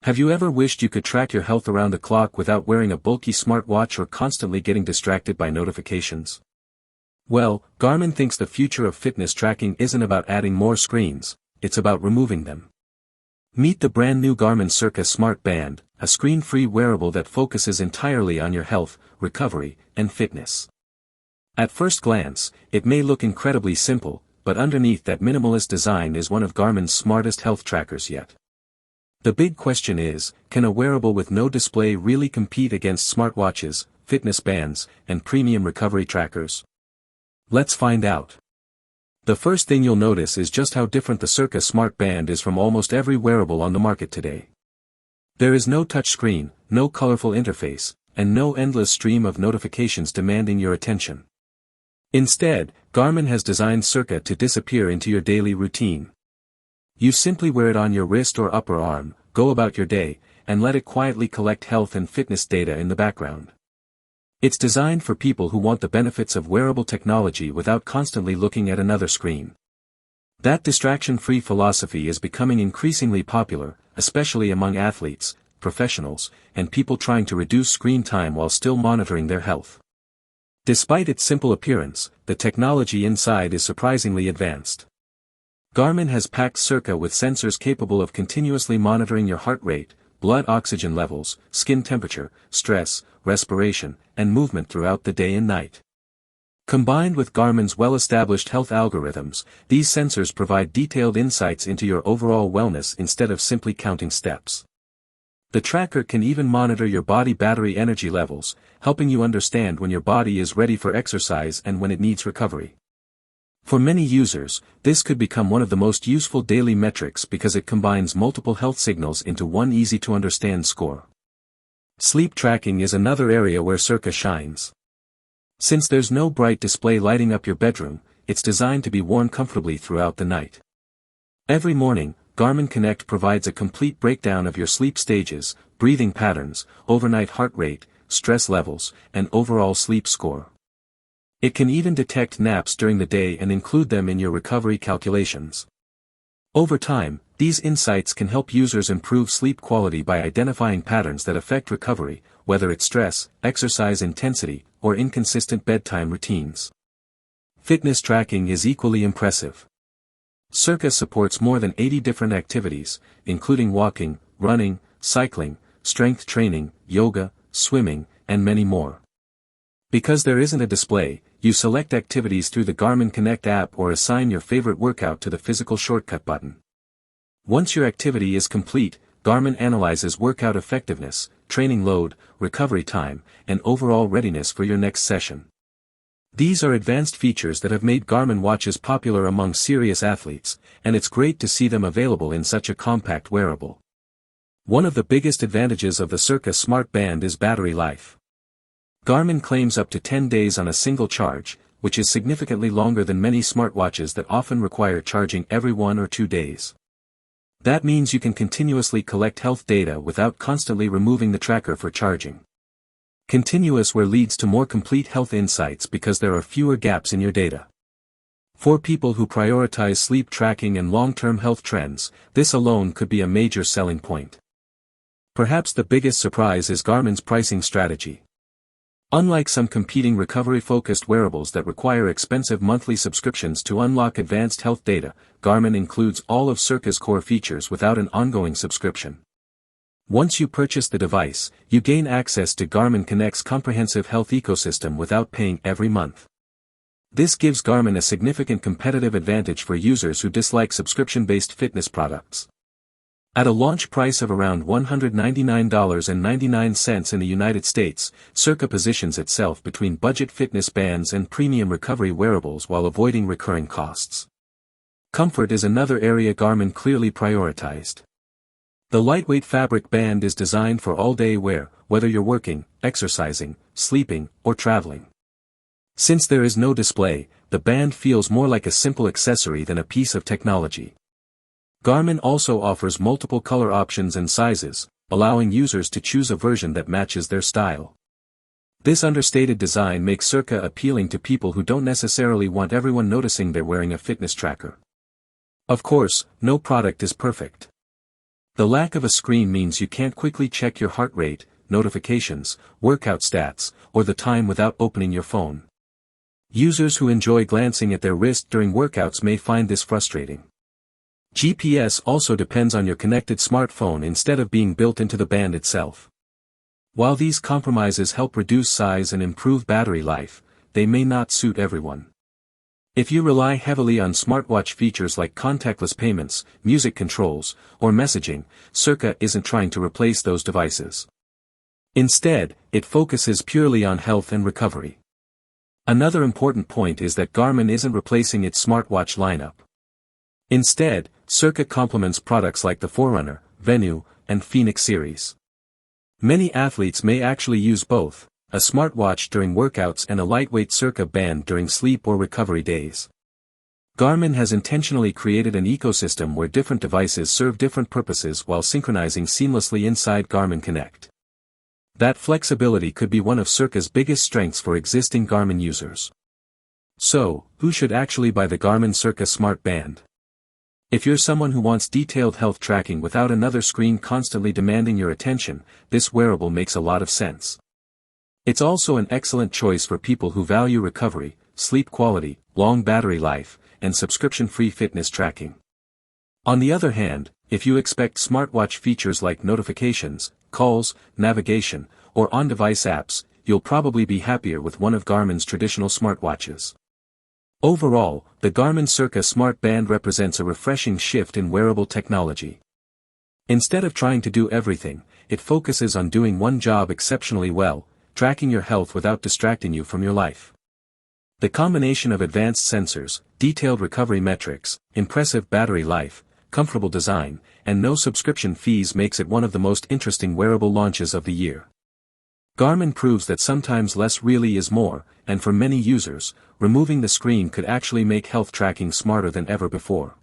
Have you ever wished you could track your health around the clock without wearing a bulky smartwatch or constantly getting distracted by notifications? Well, Garmin thinks the future of fitness tracking isn't about adding more screens, it's about removing them. Meet the brand new Garmin Cirqa Smart Band, a screen-free wearable that focuses entirely on your health, recovery, and fitness. At first glance, it may look incredibly simple, but underneath that minimalist design is one of Garmin's smartest health trackers yet. The big question is, can a wearable with no display really compete against smartwatches, fitness bands, and premium recovery trackers? Let's find out. The first thing you'll notice is just how different the Cirqa Smart Band is from almost every wearable on the market today. There is no touchscreen, no colorful interface, and no endless stream of notifications demanding your attention. Instead, Garmin has designed Cirqa to disappear into your daily routine. You simply wear it on your wrist or upper arm, go about your day, and let it quietly collect health and fitness data in the background. It's designed for people who want the benefits of wearable technology without constantly looking at another screen. That distraction-free philosophy is becoming increasingly popular, especially among athletes, professionals, and people trying to reduce screen time while still monitoring their health. Despite its simple appearance, the technology inside is surprisingly advanced. Garmin has packed Cirqa with sensors capable of continuously monitoring your heart rate, blood oxygen levels, skin temperature, stress, respiration, and movement throughout the day and night. Combined with Garmin's well-established health algorithms, these sensors provide detailed insights into your overall wellness instead of simply counting steps. The tracker can even monitor your body battery energy levels, helping you understand when your body is ready for exercise and when it needs recovery. For many users, this could become one of the most useful daily metrics because it combines multiple health signals into one easy-to-understand score. Sleep tracking is another area where Cirqa shines. Since there's no bright display lighting up your bedroom, it's designed to be worn comfortably throughout the night. Every morning, Garmin Connect provides a complete breakdown of your sleep stages, breathing patterns, overnight heart rate, stress levels, and overall sleep score. It can even detect naps during the day and include them in your recovery calculations. Over time, these insights can help users improve sleep quality by identifying patterns that affect recovery, whether it's stress, exercise intensity, or inconsistent bedtime routines. Fitness tracking is equally impressive. Cirqa supports more than 80 different activities, including walking, running, cycling, strength training, yoga, swimming, and many more. Because there isn't a display, you select activities through the Garmin Connect app or assign your favorite workout to the physical shortcut button. Once your activity is complete, Garmin analyzes workout effectiveness, training load, recovery time, and overall readiness for your next session. These are advanced features that have made Garmin watches popular among serious athletes, and it's great to see them available in such a compact wearable. One of the biggest advantages of the Cirqa Smart Band is battery life. Garmin claims up to 10 days on a single charge, which is significantly longer than many smartwatches that often require charging every 1 or 2 days. That means you can continuously collect health data without constantly removing the tracker for charging. Continuous wear leads to more complete health insights because there are fewer gaps in your data. For people who prioritize sleep tracking and long-term health trends, this alone could be a major selling point. Perhaps the biggest surprise is Garmin's pricing strategy. Unlike some competing recovery-focused wearables that require expensive monthly subscriptions to unlock advanced health data, Garmin includes all of Cirqa's core features without an ongoing subscription. Once you purchase the device, you gain access to Garmin Connect's comprehensive health ecosystem without paying every month. This gives Garmin a significant competitive advantage for users who dislike subscription-based fitness products. At a launch price of around $199.99 in the United States, Cirqa positions itself between budget fitness bands and premium recovery wearables while avoiding recurring costs. Comfort is another area Garmin clearly prioritized. The lightweight fabric band is designed for all-day wear, whether you're working, exercising, sleeping, or traveling. Since there is no display, the band feels more like a simple accessory than a piece of technology. Garmin also offers multiple color options and sizes, allowing users to choose a version that matches their style. This understated design makes Cirqa appealing to people who don't necessarily want everyone noticing they're wearing a fitness tracker. Of course, no product is perfect. The lack of a screen means you can't quickly check your heart rate, notifications, workout stats, or the time without opening your phone. Users who enjoy glancing at their wrist during workouts may find this frustrating. GPS also depends on your connected smartphone instead of being built into the band itself. While these compromises help reduce size and improve battery life, they may not suit everyone. If you rely heavily on smartwatch features like contactless payments, music controls, or messaging, Cirqa isn't trying to replace those devices. Instead, it focuses purely on health and recovery. Another important point is that Garmin isn't replacing its smartwatch lineup. Instead, Cirqa complements products like the Forerunner, Venue, and Phoenix series. Many athletes may actually use both, a smartwatch during workouts and a lightweight Cirqa band during sleep or recovery days. Garmin has intentionally created an ecosystem where different devices serve different purposes while synchronizing seamlessly inside Garmin Connect. That flexibility could be one of Cirqa's biggest strengths for existing Garmin users. So, who should actually buy the Garmin Cirqa Smart Band? If you're someone who wants detailed health tracking without another screen constantly demanding your attention, this wearable makes a lot of sense. It's also an excellent choice for people who value recovery, sleep quality, long battery life, and subscription-free fitness tracking. On the other hand, if you expect smartwatch features like notifications, calls, navigation, or on-device apps, you'll probably be happier with one of Garmin's traditional smartwatches. Overall, the Garmin Cirqa Smart Band represents a refreshing shift in wearable technology. Instead of trying to do everything, it focuses on doing one job exceptionally well, tracking your health without distracting you from your life. The combination of advanced sensors, detailed recovery metrics, impressive battery life, comfortable design, and no subscription fees makes it one of the most interesting wearable launches of the year. Garmin proves that sometimes less really is more, and for many users, removing the screen could actually make health tracking smarter than ever before.